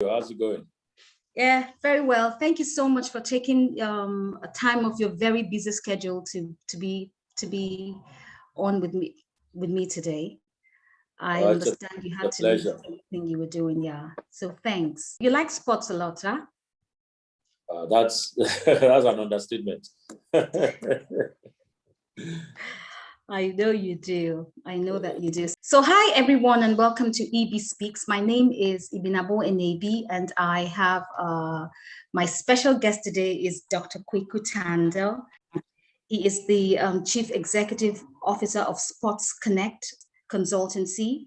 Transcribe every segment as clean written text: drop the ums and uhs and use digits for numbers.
How's it going? Yeah, very well. Thank you so much for taking a time of your very busy schedule to be on with me today. I understand you had to leave something you were doing. Yeah, so thanks. You like sports a lot, huh? That's that's an understatement. I know you do. I know that you do. So hi, everyone, and welcome to Ibi Speaks. My name is Ibi, and I have my special guest today is Dr. Kweku Kandoh. He is the Chief Executive Officer of Sports Connect Consultancy,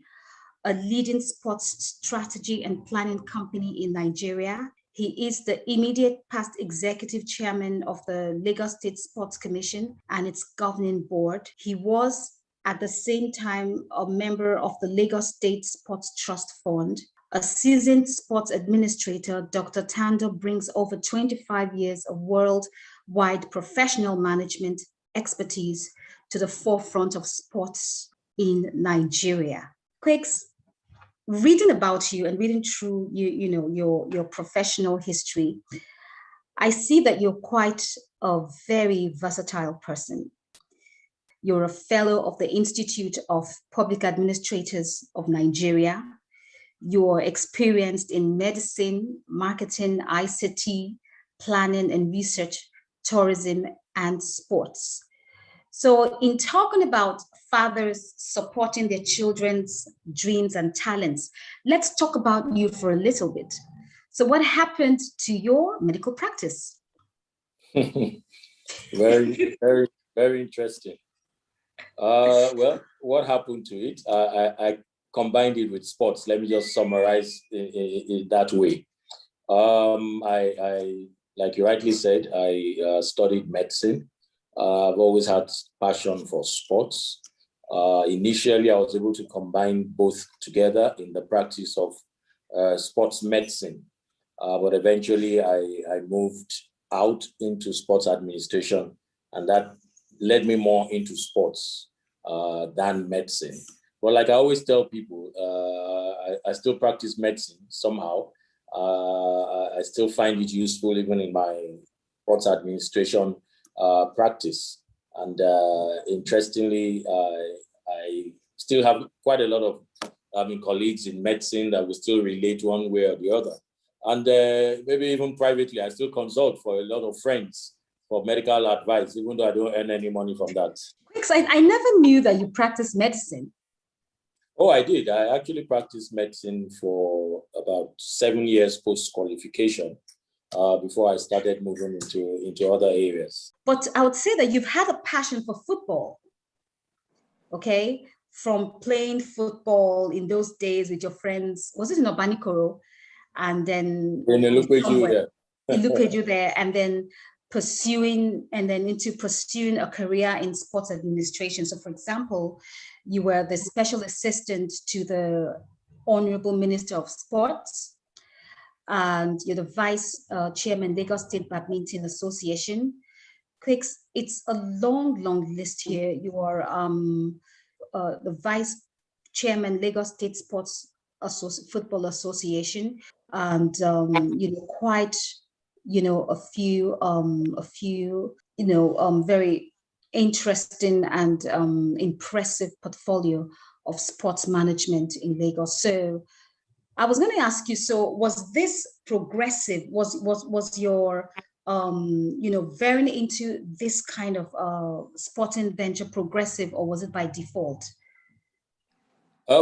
a leading sports strategy and planning company in Nigeria. He is the immediate past executive chairman of the Lagos State Sports Commission and its governing board. He was at the same time a member of the Lagos State Sports Trust Fund. A seasoned sports administrator, Dr. Tandoh brings over 25 years of worldwide professional management expertise to the forefront of sports in Nigeria. Quakes, reading about you and reading through your professional history, I see that you're quite a very versatile person. You're a fellow of the Institute of Public Administrators of Nigeria. You're experienced in medicine, marketing, ICT, planning and research, tourism, and sports. So in talking about fathers supporting their children's dreams and talents, let's talk about you for a little bit. So what happened to your medical practice? Very, very, very interesting. Well, what happened to it? I combined it with sports. Let me just summarize it that way. I like you rightly said, I studied medicine. I've always had passion for sports. Initially, I was able to combine both together in the practice of sports medicine. But eventually, I moved out into sports administration, and that led me more into sports than medicine. But like I always tell people, I still practice medicine somehow. I still find it useful even in my sports administration practice. And interestingly, I still have quite a lot of colleagues in medicine that will still relate one way or the other. And maybe even privately, I still consult for a lot of friends for medical advice, even though I don't earn any money from that. I never knew that you practiced medicine. Oh, I did. I actually practiced medicine for about 7 years post-qualification before I started moving into other areas. But I would say that you've had a passion for football, okay? From playing football in those days with your friends, was it in Obanikoro? And then in Ilupeju there, and then pursuing a career in sports administration. So for example, you were the special assistant to the Honorable Minister of Sports, and you're the vice chairman, Lagos State Badminton Association. Quicks, it's a long list here. You are the vice chairman, Lagos State Sports Football Association, and quite a few very interesting and impressive portfolio of sports management in Lagos. So I was going to ask you, so was this progressive? Was your veering into this kind of sporting venture progressive, or was it by default? I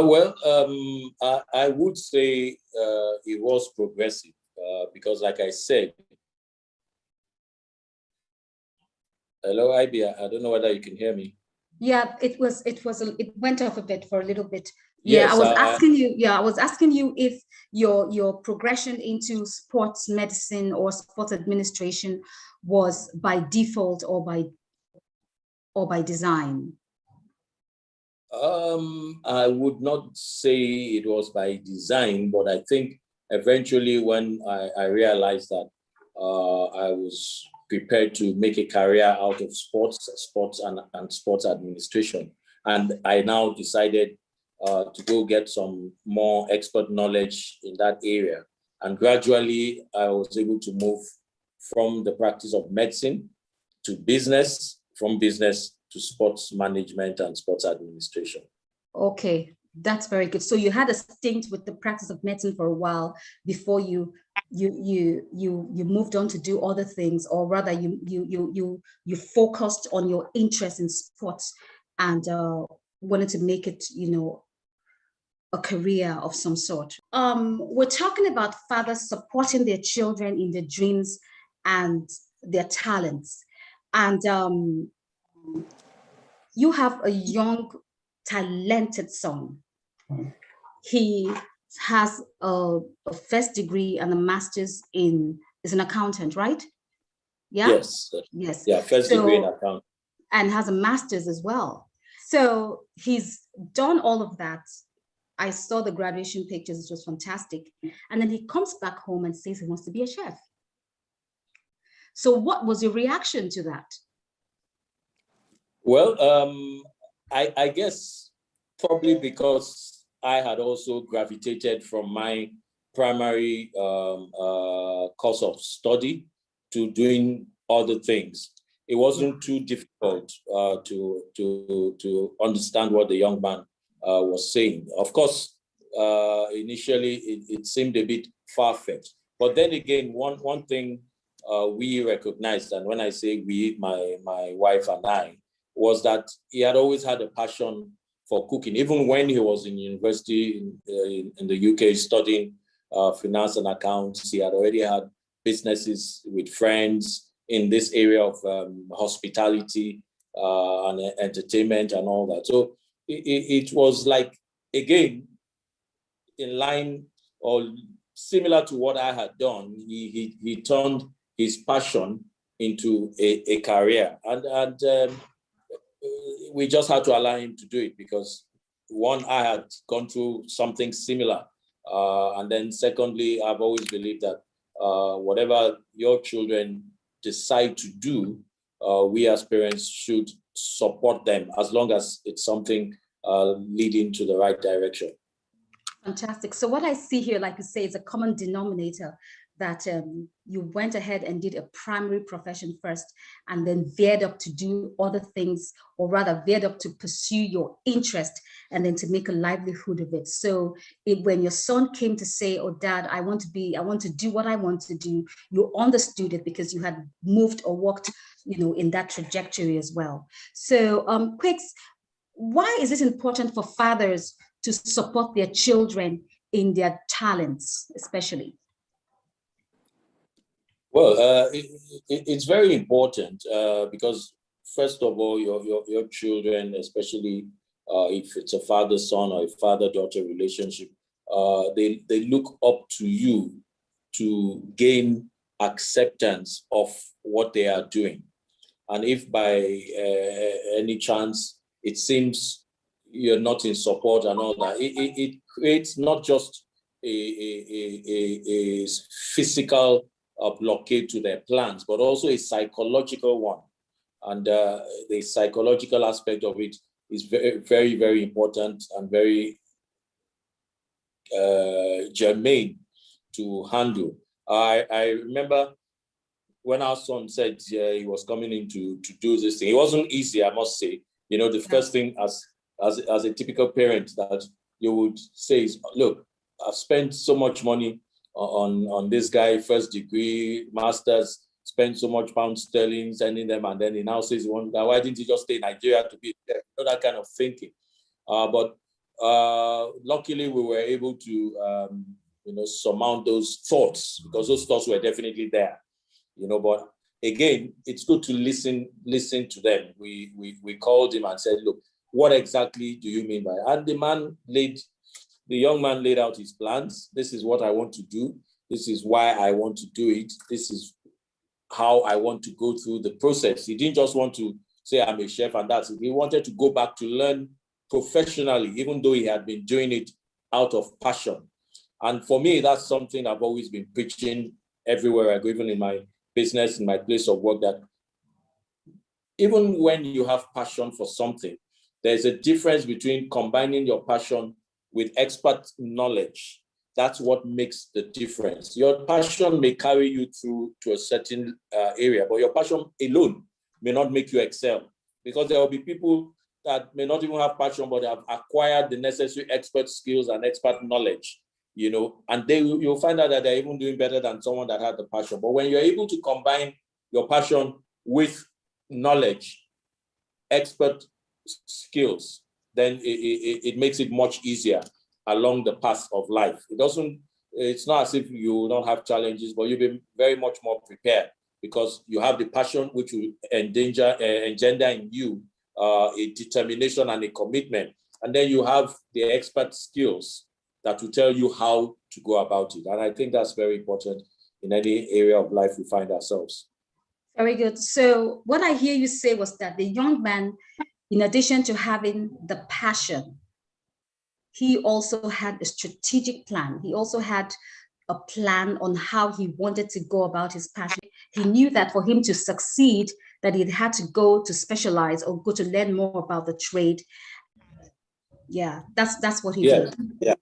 would say it was progressive because, like I said, hello, Ibi. I don't know whether you can hear me. Yeah, it went off a bit for a little bit. Yeah, yes, I was asking you if your progression into sports medicine or sports administration was by default or by design. I would not say it was by design, but I think eventually when I realized that I was prepared to make a career out of sports and sports administration, and I now decided to go get some more expert knowledge in that area. And gradually, I was able to move from the practice of medicine to business, from business to sports management and sports administration. Okay, that's very good. So you had a stint with the practice of medicine for a while before you moved on to do other things, or rather you focused on your interest in sports and wanted to make it, a career of some sort. We're talking about fathers supporting their children in their dreams and their talents. And you have a young, talented son. He has a first degree and a master's is an accountant, right? Yeah. Yes. Yes. Yeah, first degree in accounting. And has a master's as well. So he's done all of that. I saw the graduation pictures, it was fantastic. And then he comes back home and says he wants to be a chef. So what was your reaction to that? Well, I guess probably because I had also gravitated from my primary course of study to doing other things. It wasn't too difficult to understand what the young man was saying. Of course, initially it seemed a bit far-fetched. But then again, one thing we recognized, and when I say we, my wife and I, was that he had always had a passion for cooking. Even when he was in university in the UK studying finance and accounts, he had already had businesses with friends in this area of hospitality and entertainment and all that. So it was like, again, in line or similar to what I had done. He turned his passion into a career. And we just had to allow him to do it because, one, I had gone through something similar. And then secondly, I've always believed that whatever your children decide to do, we as parents should support them as long as it's something leading to the right direction. Fantastic. So what I see here, like you say, is a common denominator that you went ahead and did a primary profession first and then veered up to do other things, or rather veered up to pursue your interest and then to make a livelihood of it. So when your son came to say, oh, Dad, I want to do what I want to do, you understood it because you had moved or walked, in that trajectory as well. So Kweks, why is it important for fathers to support their children in their talents, especially? Well, it's very important because, first of all, your children, especially if it's a father-son or a father-daughter relationship, they look up to you to gain acceptance of what they are doing. And if by any chance it seems you're not in support and all that, it creates not just a physical blockade to their plans, but also a psychological one. And the psychological aspect of it is very, very, very important and very germane to handle. I remember when our son said he was coming in to do this thing, it wasn't easy, I must say. The first thing as a typical parent that you would say is, look, I've spent so much money on this guy, first degree, masters, spent so much pounds sterling sending them, and then he now says, why didn't he just stay in Nigeria to be there? That kind of thinking. But luckily, we were able to surmount those thoughts, because those thoughts were definitely there. But again, it's good to listen to them. We called him and said, look, what exactly do you mean by it? And the young man laid out his plans. This is what I want to do. This is why I want to do it. This is how I want to go through the process. He didn't just want to say, I'm a chef and that's it. He wanted to go back to learn professionally, even though he had been doing it out of passion. And for me, that's something I've always been preaching everywhere I go, even in my business, in my place of work, that even when you have passion for something, there's a difference between combining your passion with expert knowledge. That's what makes the difference. Your passion may carry you through to a certain area, but your passion alone may not make you excel, because there will be people that may not even have passion, but they have acquired the necessary expert skills and expert knowledge, and you'll find out that they're even doing better than someone that had the passion. But when you're able to combine your passion with knowledge, expert skills, then it makes it much easier along the path of life. It's not as if you don't have challenges, but you'll be very much more prepared because you have the passion, which will engender in you a determination and a commitment. And then you have the expert skills that will tell you how to go about it. And I think that's very important in any area of life we find ourselves. Very good. So what I hear you say was that the young man, in addition to having the passion, he also had a strategic plan. He also had a plan on how he wanted to go about his passion. He knew that for him to succeed, that he had to go to specialize or go to learn more about the trade. Yeah, that's what he did. Yeah.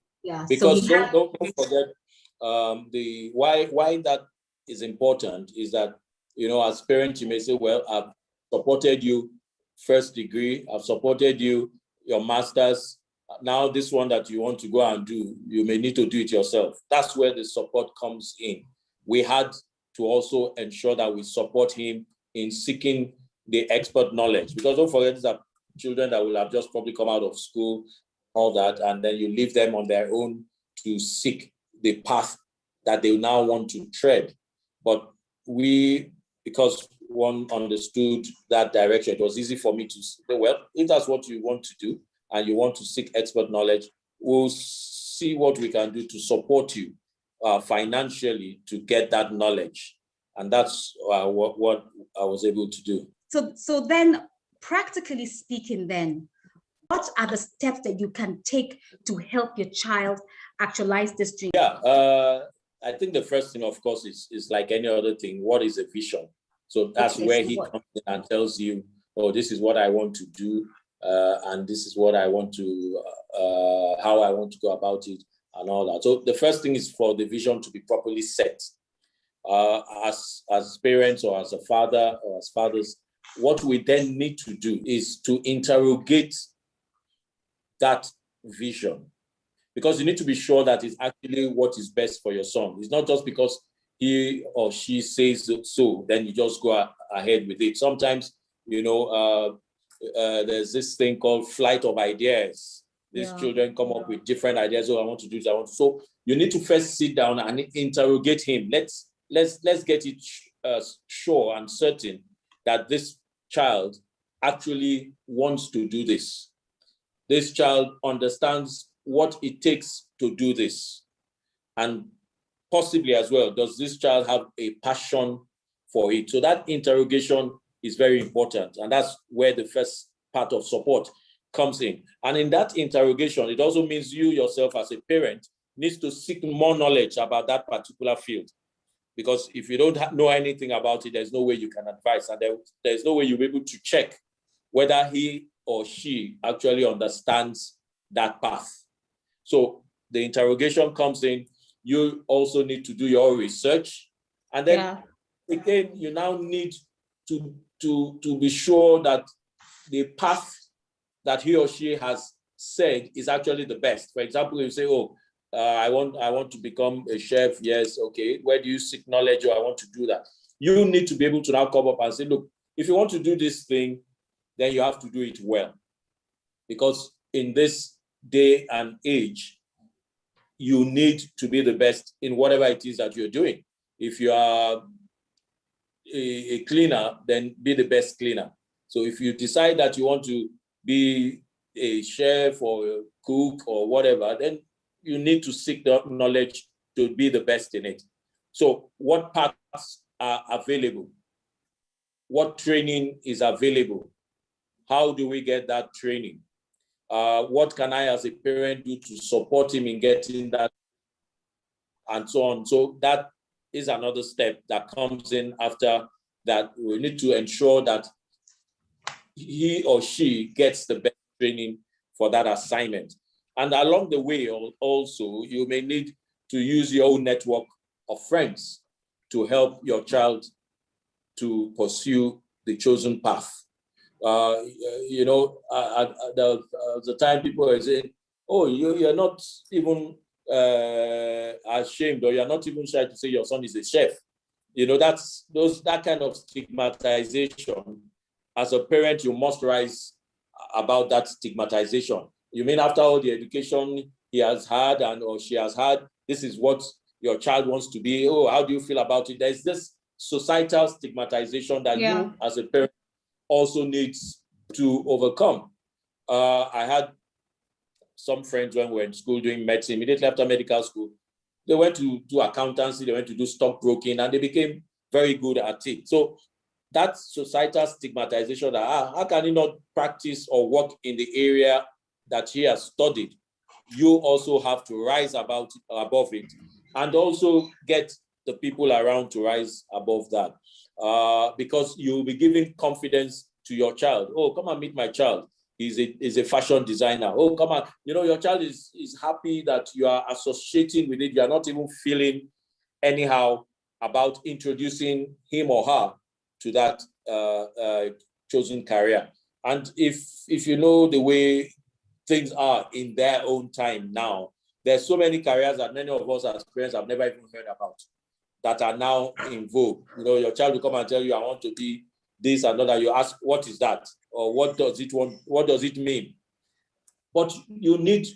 Because so don't forget the why that is important is that, as parents, you may say, well, I've supported you first degree, I've supported you your master's. Now this one that you want to go and do, you may need to do it yourself. That's where the support comes in. We had to also ensure that we support him in seeking the expert knowledge, because don't forget, these are children that will have just probably come out of school, all that, and then you leave them on their own to seek the path that they now want to tread. But because one understood that direction, it was easy for me to say, well, if that's what you want to do and you want to seek expert knowledge, we'll see what we can do to support you financially to get that knowledge. And that's what I was able to do. So then, practically speaking, then, what are the steps that you can take to help your child actualize this dream? Yeah, I think the first thing, of course, is like any other thing. What is a vision? So that's where he comes in and tells you, oh, this is what I want to do, and this is what I want to, how I want to go about it, and all that. So the first thing is for the vision to be properly set. As parents or as a father or as fathers, what we then need to do is to interrogate that vision, because you need to be sure that it's actually what is best for your son. It's not just because he or she says so, then you just go ahead with it. Sometimes, there's this thing called flight of ideas. These children come up with different ideas. Oh, I want to do this. So you need to first sit down and interrogate him. Let's get it sure and certain that this child actually wants to do this. This child understands what it takes to do this. And possibly as well, does this child have a passion for it? So that interrogation is very important. And that's where the first part of support comes in. And in that interrogation, it also means you yourself as a parent needs to seek more knowledge about that particular field. Because if you don't know anything about it, there's no way you can advise. And there's no way you'll be able to check whether he or she actually understands that path. So the interrogation comes in. You also need to do your research. And then again, you now need to be sure that the path that he or she has said is actually the best. For example, you say, oh, I want to become a chef. Yes, okay. Where do you seek knowledge? Or I want to do that. You need to be able to now come up and say, look, if you want to do this thing, then you have to do it well. Because in this day and age, you need to be the best in whatever it is that you're doing. If you are a cleaner, then be the best cleaner. So if you decide that you want to be a chef or a cook or whatever, then you need to seek the knowledge to be the best in it. So what paths are available? What training is available? How do we get that training? What can I as a parent do to support him in getting that, and so on. So that is another step that comes in after that. We need to ensure that he or she gets the best training for that assignment. And along the way also, you may need to use your own network of friends to help your child to pursue the chosen path. You know, at the time people were saying, oh, you're not even ashamed, or you're not even shy to say your son is a chef. You know, that kind of stigmatization. As a parent, you must rise about that stigmatization. You mean after all the education he has had or she has had, this is what your child wants to be? Oh, how do you feel about it? There's this societal stigmatization that you as a parent also needs to overcome. I had some friends when we were in school doing medicine, immediately after medical school, they went to do accountancy, they went to do stockbroking, and they became very good at it. So that societal stigmatization that how can he not practice or work in the area that he has studied? You also have to rise above it, and also get the people around to rise above that, because you'll be giving confidence to your child. Oh, come and meet my child. He's a fashion designer. Oh, come on. You know, your child is happy that you are associating with it. You are not even feeling anyhow about introducing him or her to that chosen career. And if you know the way things are in their own time now, there's so many careers that many of us as parents have never even heard about that are now in vogue. You know, your child will come and tell you, I want to be this and that. You ask, what is that? Or what does it want? What does it mean? But you need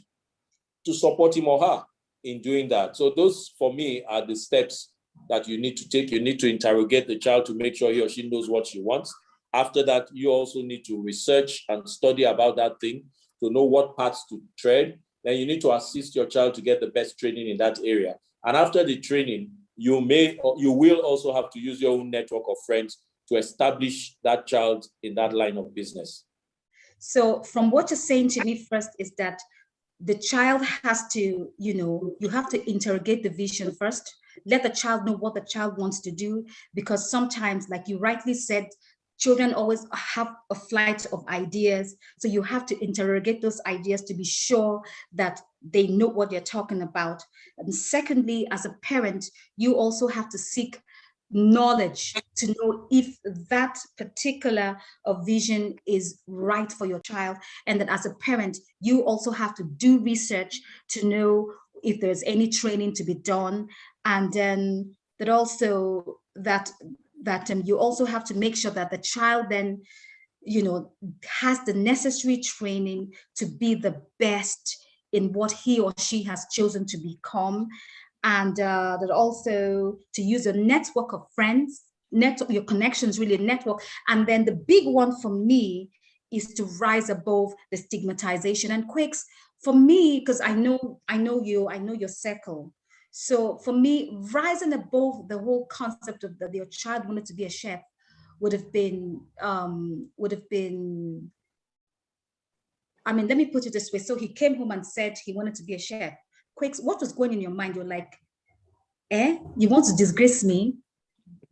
to support him or her in doing that. So those, for me, are the steps that you need to take. You need to interrogate the child to make sure he or she knows what she wants. After that, you also need to research and study about that thing to know what paths to tread. Then you need to assist your child to get the best training in that area. And after the training, you will also have to use your own network of friends to establish that child in that line of business. So from what you're saying to me first is that the child has to, you have to interrogate the vision first, let the child know what the child wants to do, because sometimes, like you rightly said, children always have a flight of ideas. So you have to interrogate those ideas to be sure that they know what they're talking about. And secondly, as a parent, you also have to seek knowledge to know if that particular vision is right for your child. And that as a parent, you also have to do research to know if there's any training to be done. And then that also that you also have to make sure that the child then, has the necessary training to be the best in what he or she has chosen to become. And that also to use a network of friends, your connections, really a network. And then the big one for me is to rise above the stigmatization. And Quakes, for me, because I know your circle. So for me, rising above the whole concept of that your child wanted to be a chef would have been, I mean, let me put it this way. So he came home and said he wanted to be a chef. Quakes, what was going in your mind? You're like, you want to disgrace me?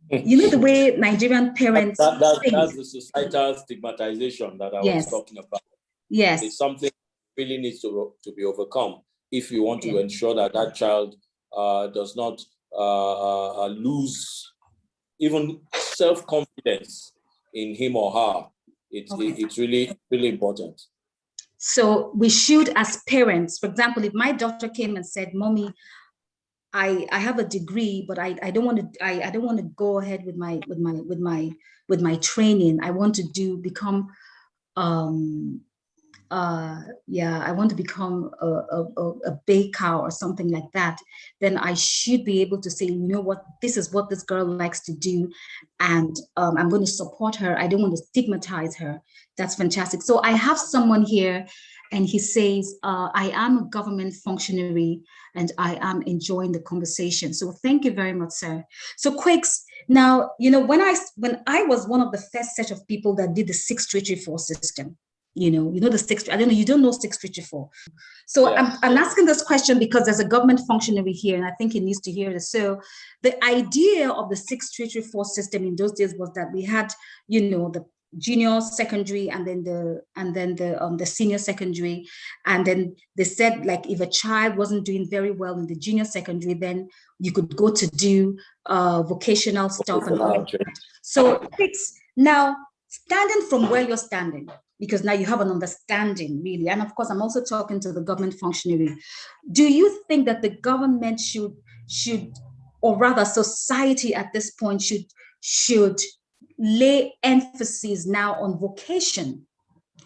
You know the way Nigerian parents that's the societal stigmatization that I was talking about. Yes. It's something that really needs to be overcome if you want to ensure that that child does not lose even self-confidence in him or her. It's really, really important. So we should, as parents, for example, if my daughter came and said, Mommy, I have a degree, but I don't want to go ahead with my training. I want to become I want to become a baker or something like that, then I should be able to say, you know what, this is what this girl likes to do, and I'm going to support her. I don't want to stigmatize her. That's fantastic. So I have someone here, and he says, I am a government functionary and I am enjoying the conversation. So thank you very much, sir. So Quakes, now, when I was one of the first set of people that did the 6334 system, you know the six, I don't know, you don't know 6334. So yeah. I'm asking this question because there's a government functionary here and I think he needs to hear this. So the idea of the 6334 system in those days was that we had, the junior secondary and then the senior secondary. And then they said, like, if a child wasn't doing very well in the junior secondary, then you could go to do vocational stuff and all that. So now, standing from where you're standing, because now you have an understanding, really, and of course I'm also talking to the government functionary, do you think that the government should or rather society at this point should lay emphasis now on vocation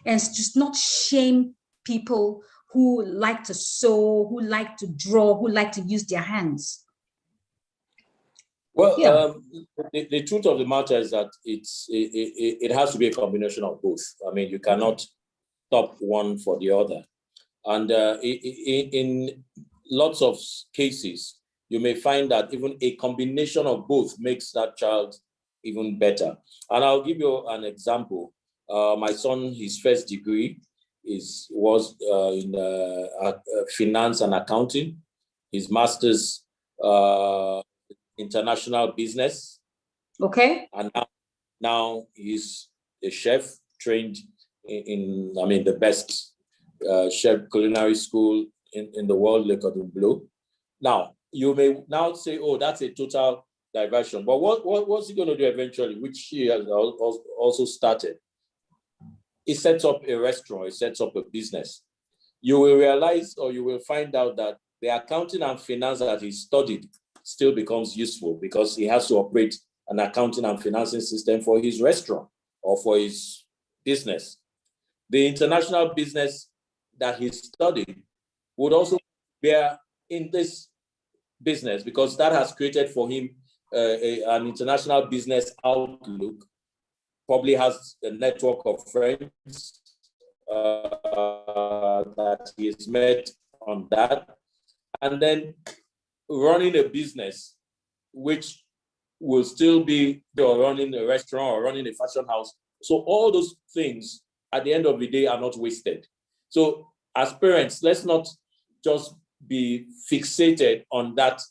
and just not shame people who like to sew, who like to draw, who like to use their hands? Well, the truth of the matter is that it has to be a combination of both. I mean, you cannot stop one for the other. And in lots of cases, you may find that even a combination of both makes that child even better. And I'll give you an example. My son, his first degree was in finance and accounting. His master's international business. Okay. And now he's a chef trained in the best chef culinary school in the world, Le Cordon Bleu. Now, you may now say, oh, that's a total diversion. But what's he going to do eventually, which he has also started? He sets up a restaurant, he sets up a business. You will realize, or you will find out, that the accounting and finance that he studied still becomes useful because he has to operate an accounting and financing system for his restaurant or for his business. The international business that he studied would also bear in this business because that has created for him an international business outlook, probably has a network of friends that he has met on that. And then running a business, which will still be, or running a restaurant or running a fashion house. So all those things at the end of the day are not wasted. So as parents, let's not just be fixated on that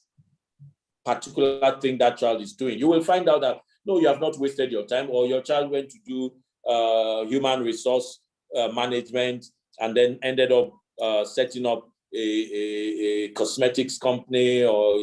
particular thing that child is doing. You will find out that, no, you have not wasted your time, or your child went to do human resource management and then ended up setting up a cosmetics company or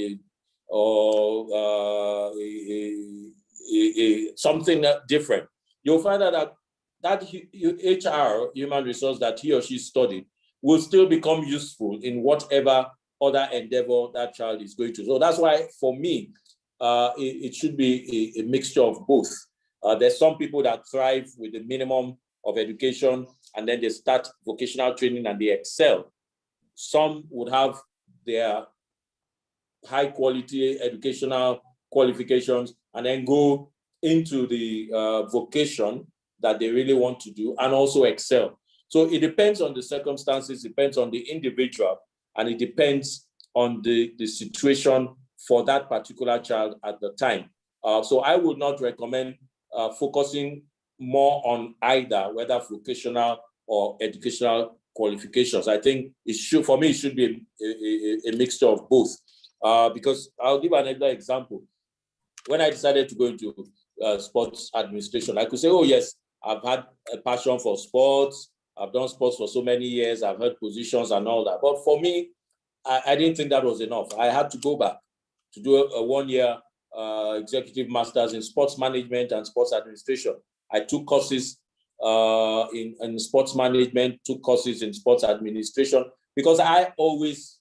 something different. You'll find out that HR, human resource, that he or she studied will still become useful in whatever other endeavor that child is going to. So that's why, for me, it should be a mixture of both. There's some people that thrive with the minimum of education, and then they start vocational training and they excel. Some would have their high quality educational qualifications and then go into the vocation that they really want to do and also excel. So it depends on the circumstances, depends on the individual, and it depends on the situation for that particular child at the time. So I would not recommend focusing more on either, whether vocational or educational qualifications. I think it should, for me, it should be a mixture of both. Because I'll give another example. When I decided to go into sports administration, I could say, oh yes, I've had a passion for sports. I've done sports for so many years. I've held positions and all that. But for me, I didn't think that was enough. I had to go back to do a one-year executive master's in sports management and sports administration. I took courses in sports management, took courses in sports administration, because I always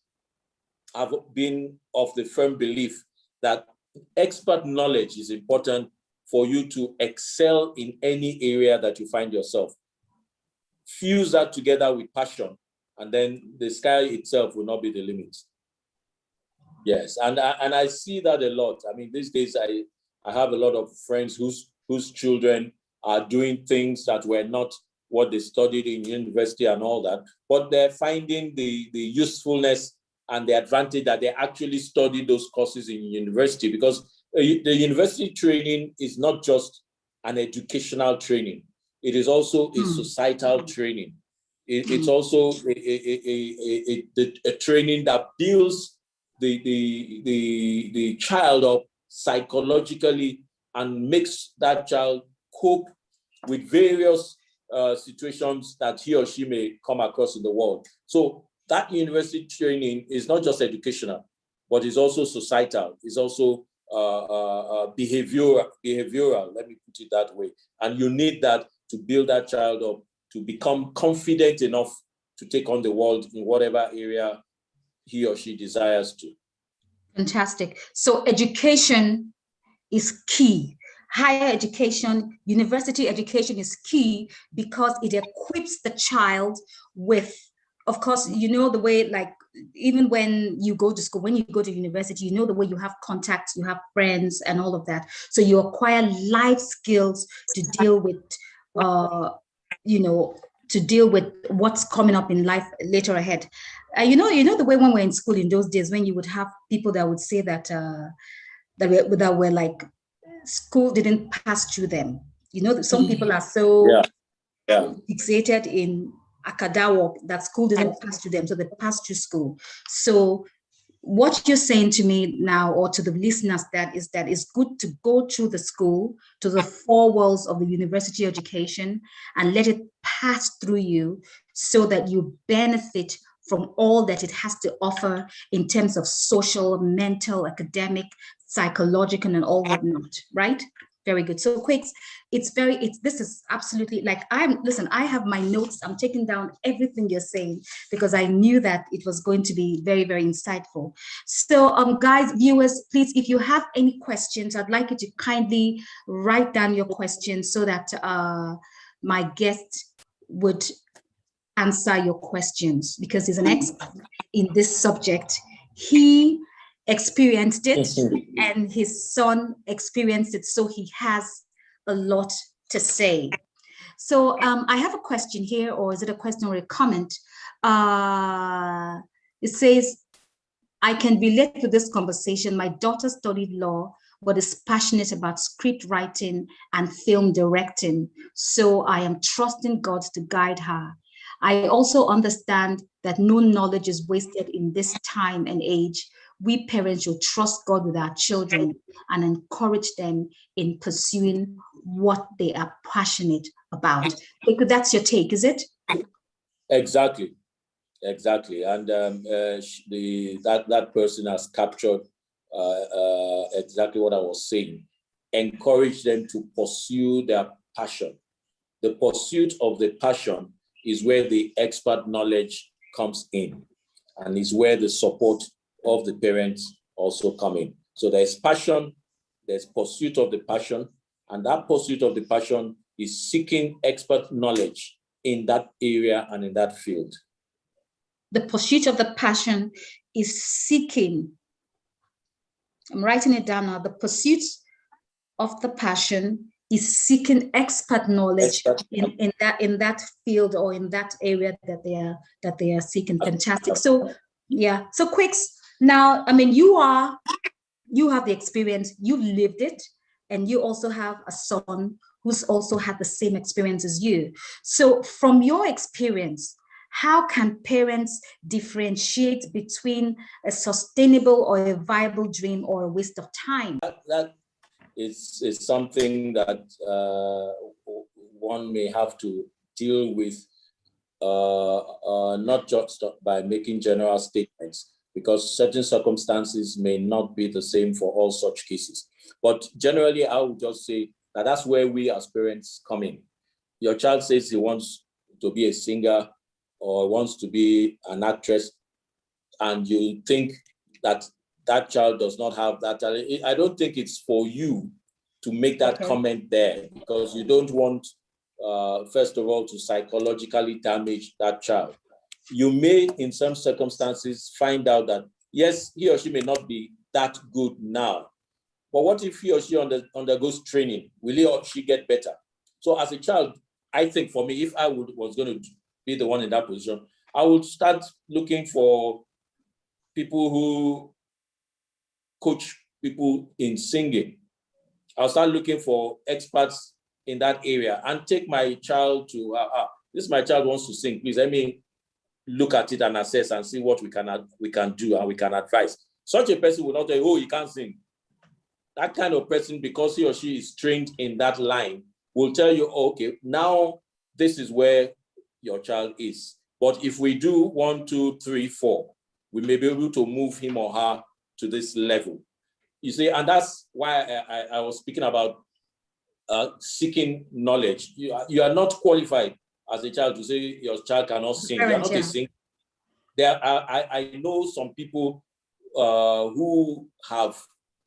have been of the firm belief that expert knowledge is important for you to excel in any area that you find yourself. Fuse that together with passion, and then the sky itself will not be the limit. Yes, and I see that a lot. I mean, these days I have a lot of friends whose children are doing things that were not what they studied in university and all that, but they're finding the usefulness and the advantage that they actually studied those courses in university, because the university training is not just an educational training. It is also a societal training. It's also a training that builds the child up psychologically and makes that child cope with various situations that he or she may come across in the world. So that university training is not just educational, but it's also societal. It's also behavioral, let me put it that way. And you need that to build that child up to become confident enough to take on the world in whatever area he or she desires to. Fantastic. So education is key. Higher education, university education is key because it equips the child with, of course, you know, the way, like, even when you go to school, when you go to university, you know, the way you have contacts, you have friends and all of that. So you acquire life skills to deal with, to deal with what's coming up in life later ahead. You know, the way when we're in school in those days, when you would have people that would say that, that were like, school didn't pass through them. You know, some people are so fixated in academic that school didn't pass through them, so they passed through school. So what you're saying to me now, or to the listeners, that it's good to go through the school, to the four walls of the university education, and let it pass through you so that you benefit from all that it has to offer in terms of social, mental, academic, psychological, and all whatnot, right? Very good. So Quakes, this is absolutely, like, I have my notes. I'm taking down everything you're saying because I knew that it was going to be very, very insightful. So guys, viewers, please, if you have any questions, I'd like you to kindly write down your questions so that my guest would answer your questions, because he's an expert in this subject. He experienced it and his son experienced it, so he has a lot to say. So I have a question here, or is it a question or a comment? It says, I can relate to this conversation. My daughter studied law, but is passionate about script writing and film directing. So I am trusting God to guide her. I also understand that no knowledge is wasted in this time and age. We parents should trust God with our children and encourage them in pursuing what they are passionate about. That's your take, is it? Exactly. And that person has captured exactly what I was saying. Encourage them to pursue their passion. The pursuit of the passion is where the expert knowledge comes in, and is where the support of the parents also come in. So there's passion, there's pursuit of the passion, and that pursuit of the passion is seeking expert knowledge in that area and in that field. The pursuit of the passion is seeking, I'm writing it down now, the pursuit of the passion is seeking expert knowledge in that field or in that area that they are seeking. Fantastic. So yeah. So Quakes, now, I mean, you have the experience, you've lived it, and you also have a son who's also had the same experience as you. So from your experience, how can parents differentiate between a sustainable or a viable dream or a waste of time? That is something that one may have to deal with, not just by making general statements, because certain circumstances may not be the same for all such cases. But generally, I would just say that that's where we as parents come in. Your child says he wants to be a singer or wants to be an actress, and you think that that child does not have that talent. I don't think it's for you to make that comment there, because you don't want, first of all, to psychologically damage that child. You may, in some circumstances, find out that, yes, he or she may not be that good now, but what if he or she undergoes training? Will he or she get better? So as a child, I think for me, if I was going to be the one in that position, I would start looking for people who coach people in singing. I'll start looking for experts in that area and take my child to, this my child wants to sing, please let me look at it and assess and see what we can do and we can advise. Such a person will not tell you, oh, you can't sing. That kind of person, because he or she is trained in that line, will tell you, okay, now this is where your child is. But if we do 1, 2, 3, 4, we may be able to move him or her to this level. You see, and that's why I was speaking about seeking knowledge. You are not qualified as a child to say your child cannot sing. You are not a singer. I know some people who have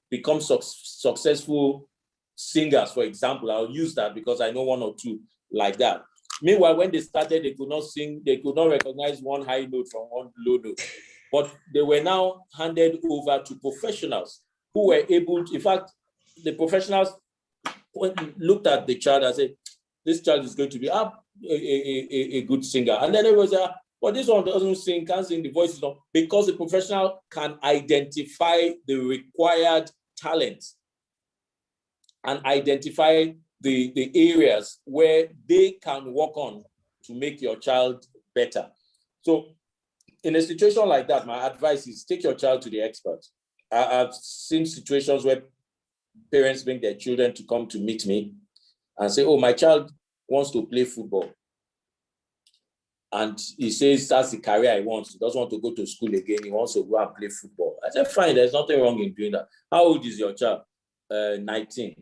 become successful singers, for example. I'll use that because I know 1 or 2 like that. Meanwhile, when they started, they could not sing, they could not recognize one high note from one low note. But they were now handed over to professionals who were able to, in fact, the professionals looked at the child and said, this child is going to be a good singer. And then it was, but this one doesn't sing, can't sing, the voice is not, because the professional can identify the required talent and identify the areas where they can work on to make your child better. So in a situation like that, my advice is take your child to the expert. I've seen situations where parents bring their children to come to meet me and say, oh, my child wants to play football. And he says that's the career he wants. He doesn't want to go to school again. He wants to go and play football. I said, fine, there's nothing wrong in doing that. How old is your child? 19.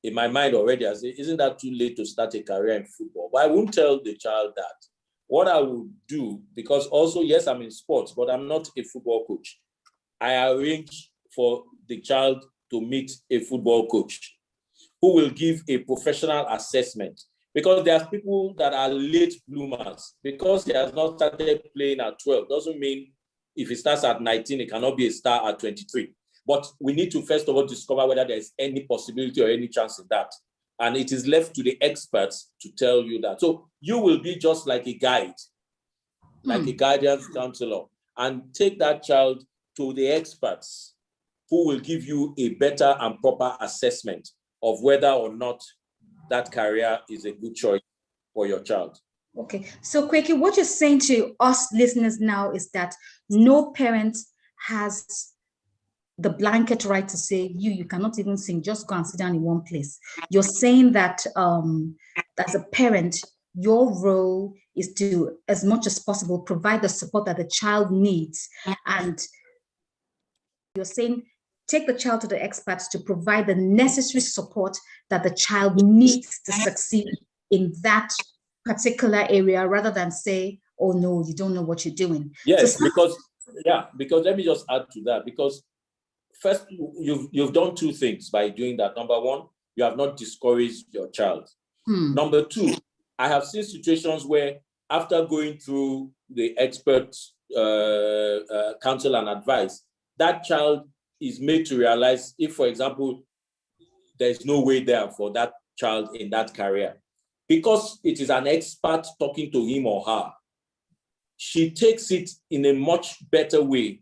In my mind already, I say, isn't that too late to start a career in football? But I won't tell the child that. What I will do, because also, yes, I'm in sports, but I'm not a football coach. I arrange for the child to meet a football coach who will give a professional assessment. Because there are people that are late bloomers. Because he has not started playing at 12, doesn't mean if he starts at 19, he cannot be a star at 23. But we need to first of all discover whether there's any possibility or any chance in that. And it is left to the experts to tell you that. So you will be just like a guide, like a guidance counselor, and take that child to the experts who will give you a better and proper assessment of whether or not that career is a good choice for your child. Okay. So Kweku, what you're saying to us listeners now is that no parent has the blanket right to say, you cannot even sing, just go and sit down in one place. You're saying that as a parent, your role is to, as much as possible, provide the support that the child needs. And you're saying, take the child to the experts to provide the necessary support that the child needs to succeed in that particular area, rather than say, oh no, you don't know what you're doing. Yes, so because let me just add to that, because first, you've done 2 things by doing that. Number 1, you have not discouraged your child. Number 2, I have seen situations where after going through the expert counsel and advice, that child is made to realize if, for example, there's no way there for that child in that career. Because it is an expert talking to him or her, she takes it in a much better way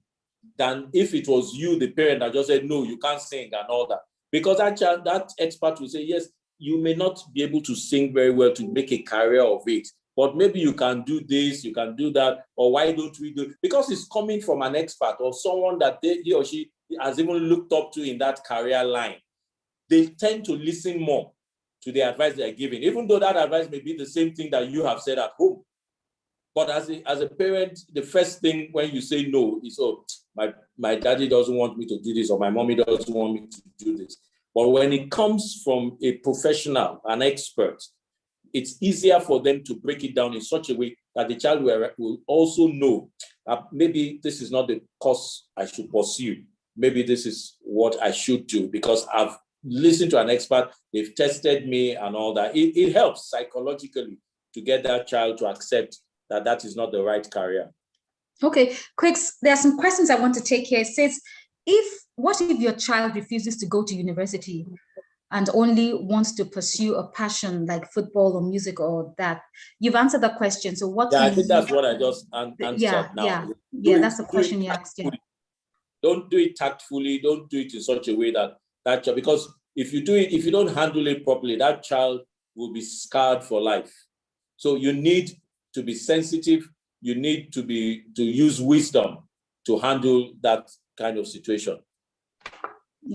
than if it was you, the parent, that just said, no, you can't sing and all that. Because that expert will say, yes, you may not be able to sing very well to make a career of it, but maybe you can do this, you can do that, or why don't we do it? Because it's coming from an expert or someone that he or she has even looked up to in that career line. They tend to listen more to the advice they're giving, even though that advice may be the same thing that you have said at home. But as a parent, the first thing when you say no is, oh, my daddy doesn't want me to do this, or my mommy doesn't want me to do this. But when it comes from a professional, an expert, it's easier for them to break it down in such a way that the child will also know that maybe this is not the course I should pursue. Maybe this is what I should do because I've listened to an expert, they've tested me and all that. It helps psychologically to get that child to accept that is not the right career. Okay, Quicks, there are some questions I want to take here. It says, what if your child refuses to go to university and only wants to pursue a passion like football or music or that? You've answered that question. So what? Yeah, I think that's what I just answered now. Yeah, that's the question you asked. Yeah. Don't do it tactfully. Don't do it in such a way that child, because if you do it, if you don't handle it properly, that child will be scarred for life. So you need to be sensitive. You need to use wisdom to handle that kind of situation.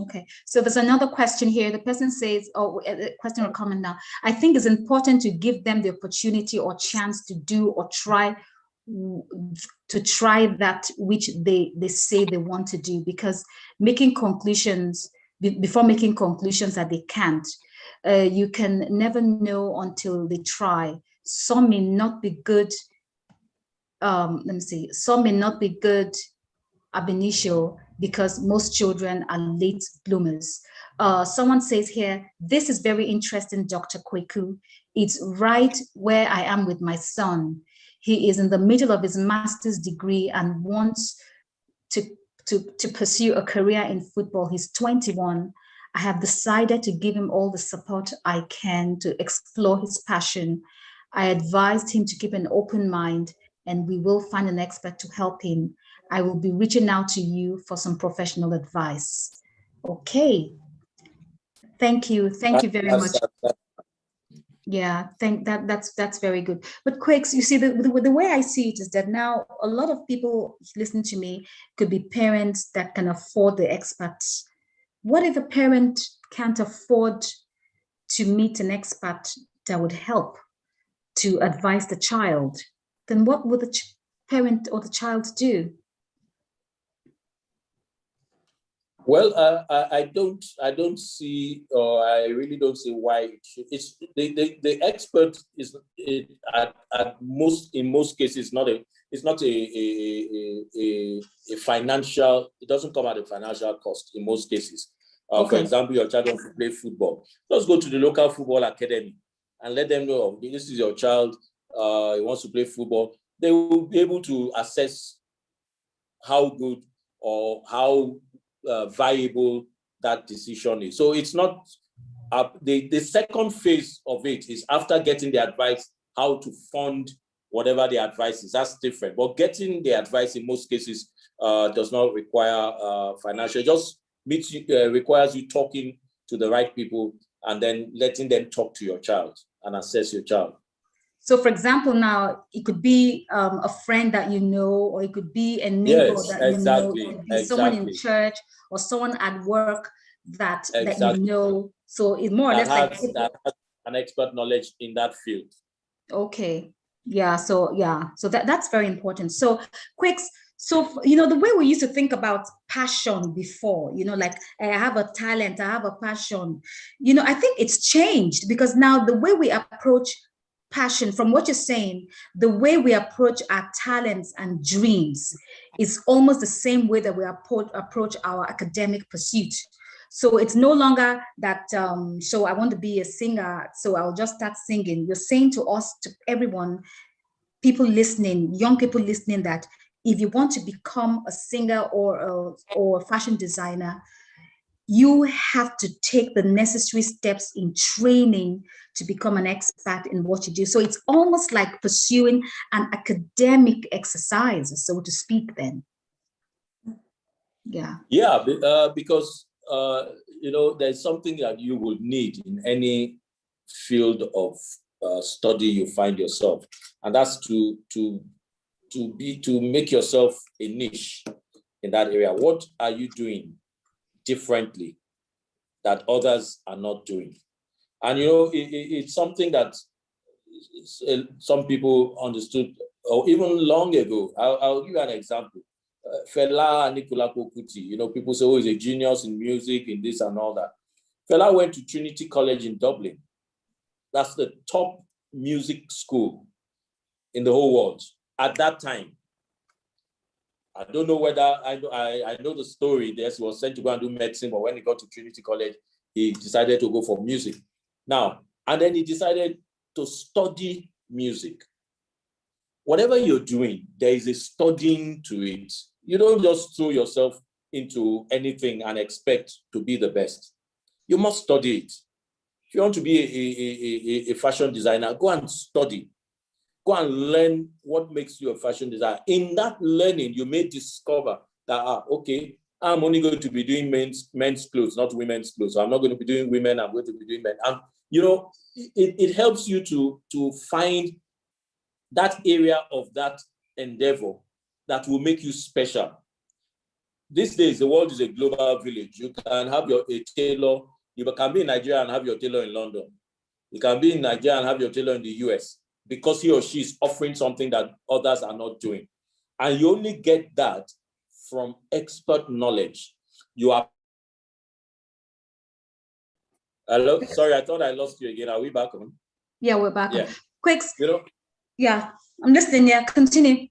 Okay, so there's another question here. The person says, oh, a question or comment now. I think it's important to give them the opportunity or chance to do or try that which they say they want to do, because making conclusions before making conclusions that they can't, you can never know until they try. Some may not be good. Let me see. Some may not be good ab initio, because most children are late bloomers. Someone says here, this is very interesting, Dr. Kweku. It's right where I am with my son. He is in the middle of his master's degree and wants to pursue a career in football. He's 21. I have decided to give him all the support I can to explore his passion. I advised him to keep an open mind, and we will find an expert to help him. I will be reaching out to you for some professional advice. Okay. Thank you. Thank you very much. Yeah, that's very good. But Quakes, you see, the way I see it is that now a lot of people listening to me could be parents that can afford the experts. What if a parent can't afford to meet an expert that would help to advise the child? Then what would the parent or the child do? Well, I don't see, or I really don't see why it should. It's the expert is in most cases it's not a financial. It doesn't come at a financial cost in most cases. Okay. For example, your child wants to play football. Just go to the local football academy and let them know this is your child. He wants to play football. They will be able to assess how good or how viable that decision is. So it's not the second phase of it is after getting the advice how to fund whatever the advice is. That's different. But getting the advice in most cases does not require financial. It just requires you talking to the right people and then letting them talk to your child and assess your child. So, for example, now it could be a friend that you know, or it could be a neighbor that you know, it could be someone in church or someone at work that you know. So it's more or less like that has an expert knowledge in that field. Okay, yeah. So that's very important. So, Quicks. So, you know, the way we used to think about passion before, you know, like I have a talent, I have a passion, you know, I think it's changed, because now the way we approach passion, from what you're saying, the way we approach our talents and dreams is almost the same way that we approach our academic pursuit. So it's no longer that, so I want to be a singer, so I'll just start singing. You're saying to us, to everyone, people listening, young people listening, that if you want to become a singer or a fashion designer, you have to take the necessary steps in training to become an expert in what you do. So it's almost like pursuing an academic exercise, so to speak, then. Yeah. Yeah, because, you know, there's something that you will need in any field of study you find yourself. And that's to make yourself a niche in that area. What are you doing differently that others are not doing? And, you know, it's something that some people understood, or even long ago. I'll give you an example. Fela Anikulapo Kuti, you know, people say, oh, he's a genius in music, in this and all that. Fela went to Trinity College in Dublin. That's the top music school in the whole world at that time. I don't know whether I know the story. He was sent to go and do medicine, but when he got to Trinity College, he decided to go for music. Now, and then he decided to study music. Whatever you're doing, there is a studying to it. You don't just throw yourself into anything and expect to be the best. You must study it. If you want to be a fashion designer, go and study. Go and learn what makes you a fashion designer. In that learning, you may discover that, okay, I'm only going to be doing men's clothes, not women's clothes. So I'm not going to be doing women, I'm going to be doing men. And, you know, it helps you to find that area of that endeavor that will make you special. these days, the world is a global village. You can have a tailor. You can be in Nigeria and have your tailor in London. You can be in Nigeria and have your tailor in the US because he or she is offering something that others are not doing. And you only get that from expert knowledge. You are. Hello? Sorry, I thought I lost you again. Are we back on? Yeah, we're back on. Quicks. Yeah, I'm listening. Yeah, continue.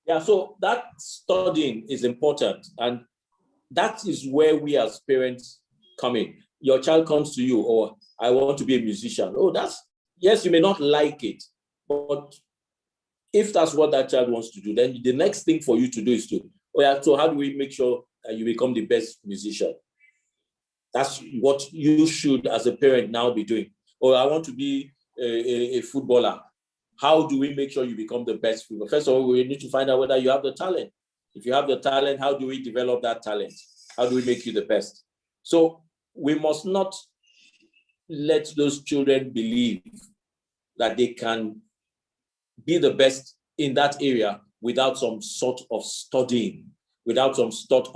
Yeah, so that studying is important. And that is where we as parents come in. Your child comes to you, or I want to be a musician. Oh, yes, you may not like it, but if that's what that child wants to do, then the next thing for you to do is so how do we make sure that you become the best musician? That's what you should, as a parent, now be doing. Or I want to be a footballer. How do we make sure you become the best footballer? First of all, we need to find out whether you have the talent. If you have the talent, how do we develop that talent? How do we make you the best? So we must not let those children believe that they can be the best in that area without some sort of studying, without some sort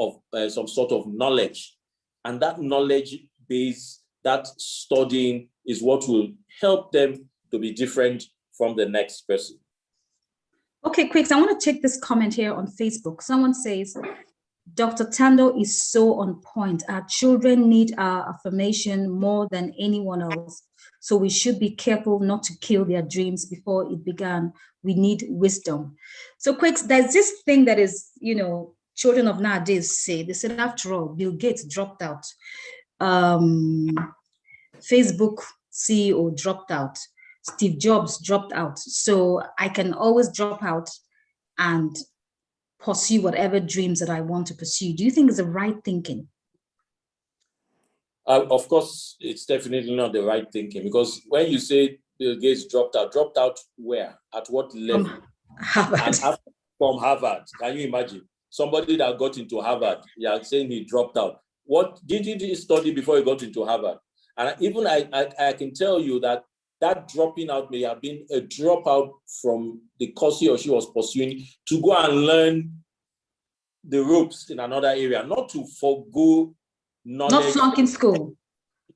of knowledge. And that knowledge base, that studying is what will help them to be different from the next person. Okay, Quicks, I want to take this comment here on Facebook. Someone says, Dr. Tandoh is so on point. Our children need our affirmation more than anyone else. So we should be careful not to kill their dreams before it began. We need wisdom. So Quicks, there's this thing that is, children of nowadays say, they said, after all, Bill Gates dropped out. Facebook CEO dropped out. Steve Jobs dropped out. So I can always drop out and pursue whatever dreams that I want to pursue. Do you think it's the right thinking? Of course, it's definitely not the right thinking, because when you say Bill Gates dropped out where? At what level? From Harvard. From Harvard. Can you imagine? Somebody that got into Harvard, you're saying he dropped out. What did he study before he got into Harvard? And even I can tell you that dropping out may have been a dropout from the course he or she was pursuing to go and learn the ropes in another area, not to forgo knowledge. Not flunk in school.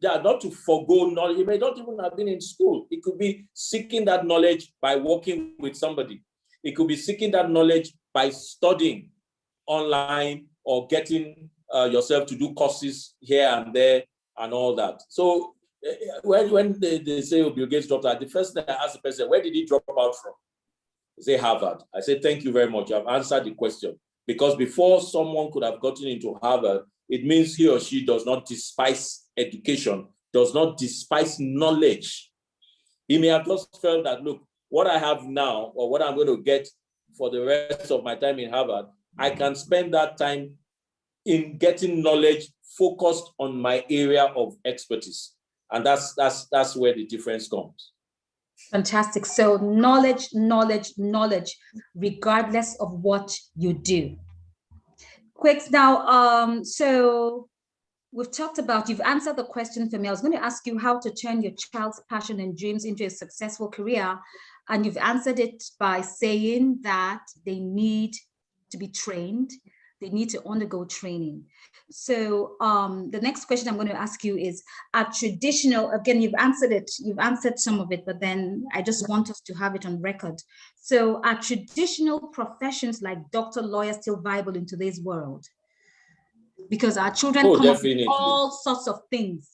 Yeah, not to forgo knowledge. He may not even have been in school. It could be seeking that knowledge by working with somebody. It could be seeking that knowledge by studying online or getting yourself to do courses here and there and all that. So when they say, oh, Bill Gates dropped out, the first thing I ask the person, where did he drop out from? They say Harvard. I say, thank you very much. I've answered the question. Because before someone could have gotten into Harvard, it means he or she does not despise education, does not despise knowledge. He may have just felt that, look, what I have now, or what I'm going to get for the rest of my time in Harvard, I can spend that time in getting knowledge focused on my area of expertise. And that's where the difference comes. Fantastic. So knowledge, regardless of what you do. Quick now, so we've talked about, you've answered the question for me. I was going to ask you how to turn your child's passion and dreams into a successful career. And you've answered it by saying that they need to be trained. They need to undergo training. So the next question I'm going to ask you is, traditional, again, you've answered some of it, but then I just want us to have it on record. So are traditional professions like doctor, lawyer still viable in today's world? Because our children come up with all sorts of things.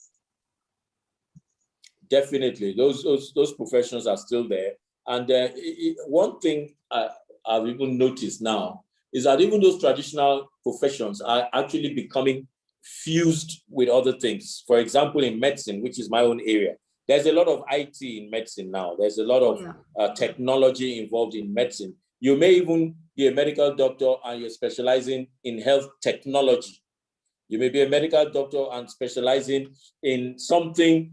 Definitely, those professions are still there. And one thing I've even noticed now is that even those traditional professions are actually becoming fused with other things. For example, in medicine, which is my own area, there's a lot of IT in medicine now. There's a lot of technology involved in medicine. You may even be a medical doctor and you're specializing in health technology. You may be a medical doctor and specializing in something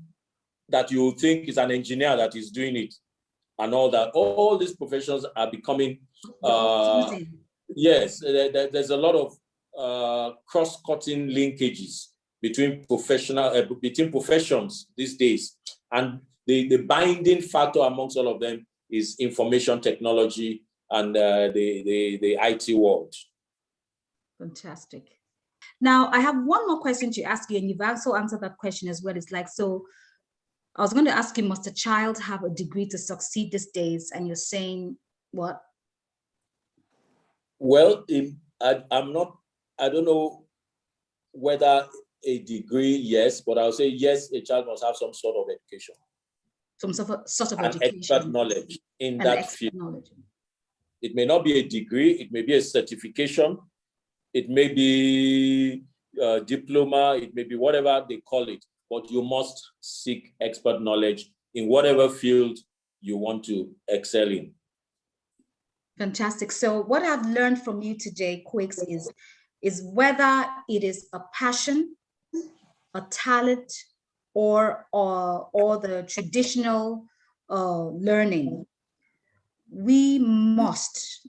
that you think is an engineer that is doing it and all that. All these professions are becoming, yes, there's a lot of cross-cutting linkages between professions these days. And the binding factor amongst all of them is information technology and the IT world. Fantastic. Now, I have one more question to ask you, and you've also answered that question as well. It's like, so I was going to ask you, must a child have a degree to succeed these days? And you're saying what? Well, I don't know whether a degree, yes, but I'll say yes, a child must have some sort of education. Some sort of and education. Expert knowledge in that field. Knowledge. It may not be a degree, it may be a certification, it may be a diploma, it may be whatever they call it, but you must seek expert knowledge in whatever field you want to excel in. Fantastic. So what I've learned from you today, Kweku, is whether it is a passion, a talent, or the traditional learning, we must,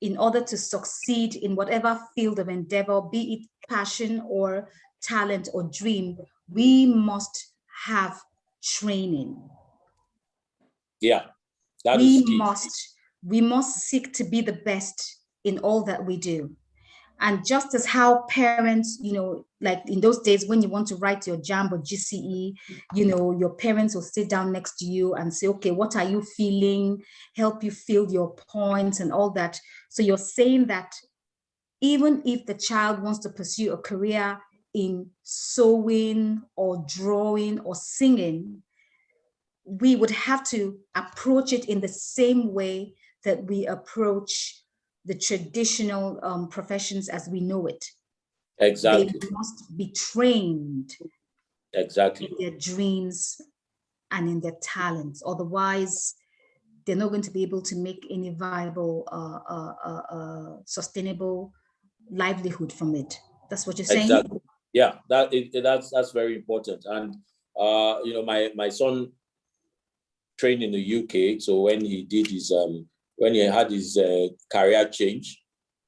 in order to succeed in whatever field of endeavor, be it passion or talent or dream, we must have training. Yeah, that is key. We must seek to be the best in all that we do. And just as how parents, like in those days when you want to write your JAMB or GCE, your parents will sit down next to you and say, okay, what are you feeling? Help you feel your points and all that. So you're saying that even if the child wants to pursue a career in sewing or drawing or singing, we would have to approach it in the same way that we approach the traditional professions as we know it. Exactly. They must be trained exactly in their dreams and in their talents. Otherwise, they're not going to be able to make any viable, sustainable livelihood from it. That's what you're saying? Exactly. Yeah, that's very important. And my son trained in the UK, so when he did his when he had his career change,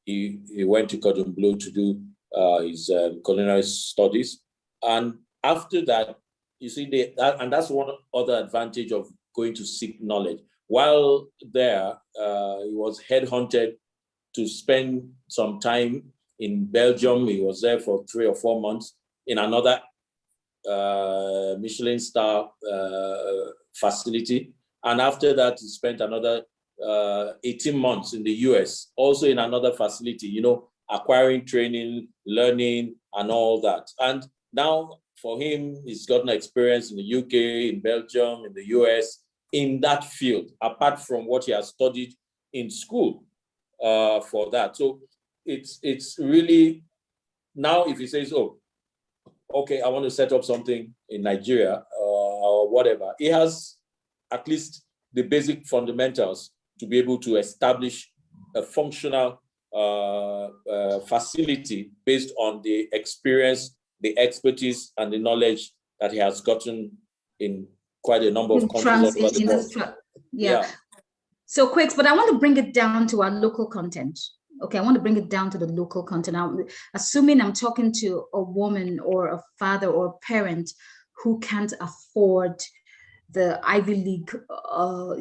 he went to Cordon Bleu to do his culinary studies, and after that, you see, and that's one other advantage of going to seek knowledge. While there, he was headhunted to spend some time in Belgium. He was there for 3 or 4 months in another Michelin star facility. And after that, he spent another 18 months in the US, also in another facility, acquiring training, learning, and all that. And now for him, he's gotten experience in the UK, in Belgium, in the US, in that field, apart from what he has studied in school for that. So it's really, now if he says, oh, okay, I want to set up something in Nigeria or whatever, he has at least the basic fundamentals to be able to establish a functional facility based on the experience, the expertise, and the knowledge that he has gotten in quite a number of countries all over the world. Yeah. So quick, but I want to bring it down to our local content. Okay, I want to bring it down to the local content. Now, assuming I'm talking to a woman or a father or a parent who can't afford the Ivy League, or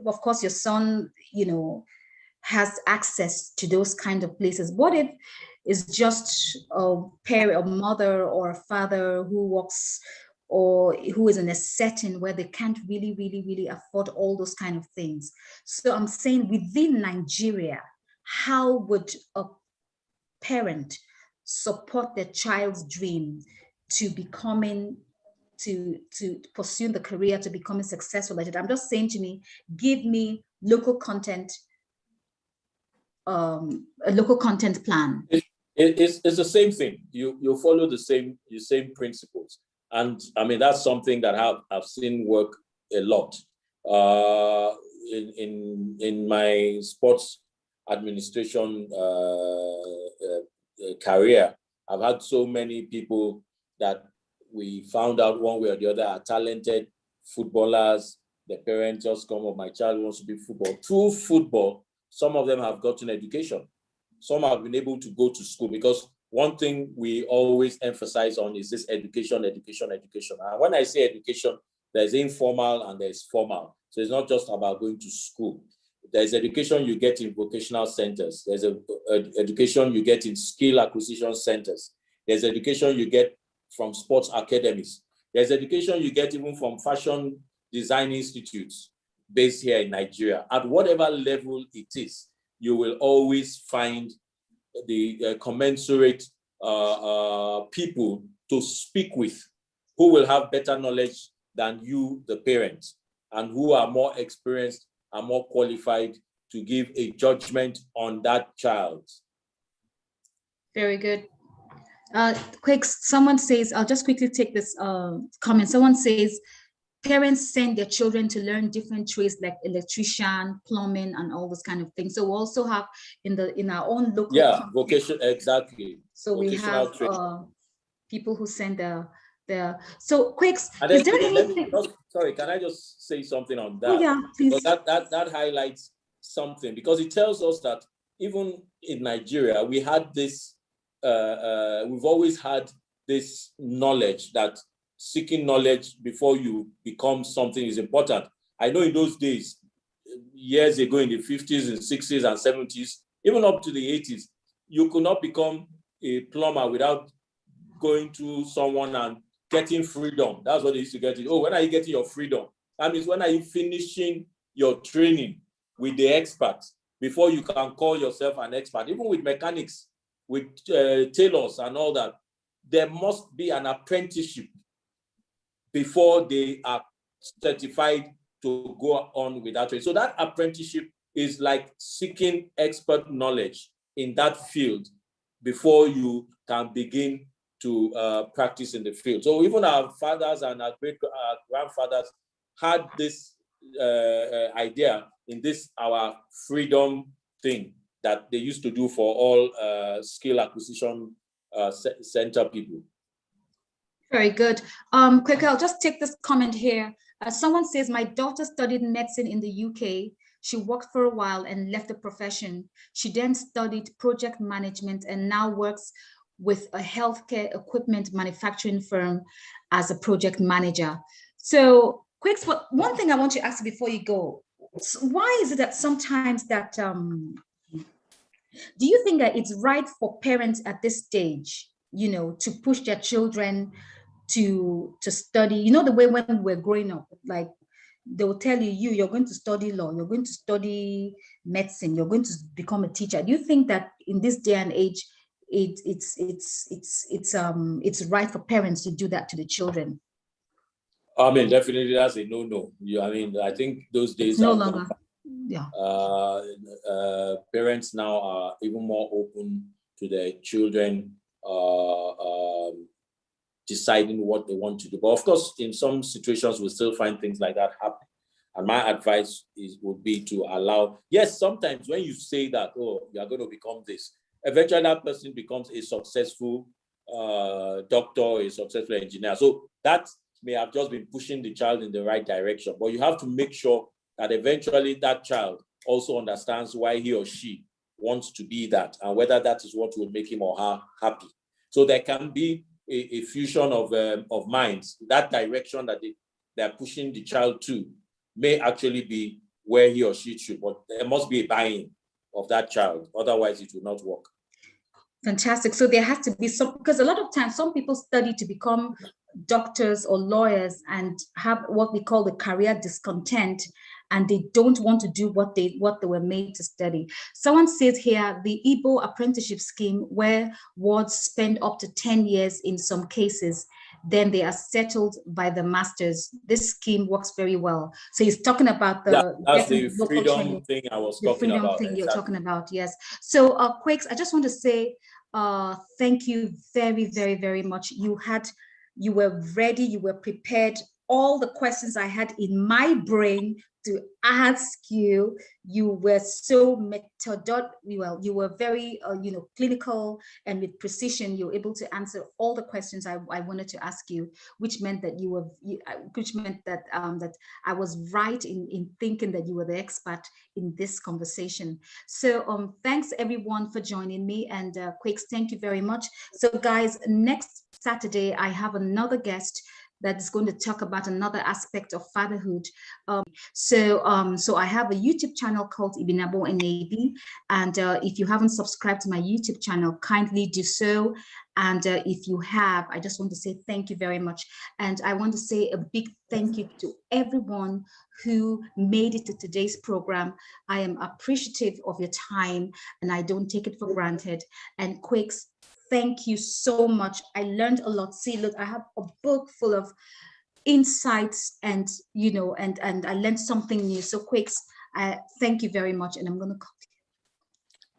of course your son, has access to those kind of places. What if it's just a parent, a mother or a father who works or who is in a setting where they can't really, really, really afford all those kind of things? So I'm saying within Nigeria, how would a parent support their child's dream to becoming, to pursue the career, to becoming successful at it? I'm just saying to me, give me local content, a local content plan. It's the same thing. You follow the same principles. And I mean, that's something that I've seen work a lot. In my sports administration career, I've had so many people that we found out one way or the other are talented footballers. The parents just come up, my child wants to be football. Through football, some of them have gotten education. Some have been able to go to school, because one thing we always emphasize on is this education. And when I say education, there's informal and there's formal. So it's not just about going to school. There's education you get in vocational centers. There's education you get in skill acquisition centers. There's education you get from sports academies. There's education you get even from fashion design institutes based here in Nigeria. At whatever level it is, you will always find the commensurate people to speak with who will have better knowledge than you, the parents, and who are more experienced and more qualified to give a judgment on that child. Very good. Quick, someone says, I'll just quickly take this comment. Someone says, parents send their children to learn different trades like electrician, plumbing, and all those kind of things. So we also have in our own local vocation, exactly. So vocational we have people who send so Quicks, is there anything? Sorry, can I just say something on that? Oh yeah, please. Because that highlights something, because it tells us that even in Nigeria, we had this, we've always had this knowledge that seeking knowledge before you become something is important. I know in those days, years ago in the 50s and 60s and 70s, even up to the 80s, you could not become a plumber without going to someone and getting freedom. That's what they used to get. Oh, when are you getting your freedom? That means when are you finishing your training with the experts before you can call yourself an expert? Even with mechanics, with tailors and all that, there must be an apprenticeship before they are certified to go on with that trade. So that apprenticeship is like seeking expert knowledge in that field before you can begin to practice in the field. So even our fathers and our grandfathers had this idea in this our freedom thing that they used to do for all skill acquisition center people. Very good. Kweku, I'll just take this comment here. Someone says, my daughter studied medicine in the UK. She worked for a while and left the profession. She then studied project management and now works with a healthcare equipment manufacturing firm as a project manager. So, Quicks, one thing I want to ask before you go, why is it that sometimes that, do you think that it's right for parents at this stage, you know, to push their children to study, you know, the way when we're growing up, like they will tell you're going to study law, you're going to study medicine, you're going to become a teacher. Do you think that in this day and age, it's right for parents to do that to the children? I mean, definitely that's a no-no. I mean, I think those days no longer. Yeah. Parents now are even more open to their children deciding what they want to do. But of course, in some situations, we still find things like that happen. And my advice would be to allow, yes, sometimes when you say that, oh, you are going to become this, eventually that person becomes a successful doctor, a successful engineer. So that may have just been pushing the child in the right direction. But you have to make sure that eventually that child also understands why he or she wants to be that and whether that is what will make him or her happy. So there can be a fusion of minds. That direction that they're pushing the child to may actually be where he or she should, but there must be a buy-in of that child. Otherwise, it will not work. Fantastic. So there has to be some, because a lot of times some people study to become doctors or lawyers and have what we call the career discontent, and they don't want to do what they were made to study. Someone says here, the Igbo apprenticeship scheme, where wards spend up to 10 years in some cases, then they are settled by the masters. This scheme works very well. So he's talking about that's the freedom thing I was talking about. The freedom thing you're talking about, yes. So Quakes, I just want to say thank you very, very, very much. You were ready, you were prepared. All the questions I had in my brain to ask you, you were so you were very clinical, and with precision you were able to answer all the questions I wanted to ask you, which meant that that I was right in thinking that you were the expert in this conversation. So thanks everyone for joining me, and Quakes, thank you very much. So guys, next Saturday I have another guest that is going to talk about another aspect of fatherhood. So I have a YouTube channel called Ibi and if you haven't subscribed to my YouTube channel, kindly do so. And if you have, I just want to say thank you very much. And I want to say a big thank you to everyone who made it to today's program. I am appreciative of your time and I don't take it for granted. And Quakes, thank you so much. I learned a lot. See, look, I have a book full of insights and, you know, and I learned something new. So Quakes, thank you very much. And I'm going to call you.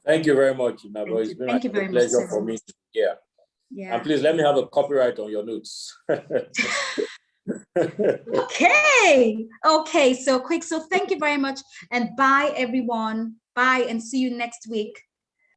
Thank you very much, Inabo. It's been a pleasure for me to be here. Yeah. And please let me have a copyright on your notes. Okay. So quick. So thank you very much. And bye, everyone. Bye, and see you next week.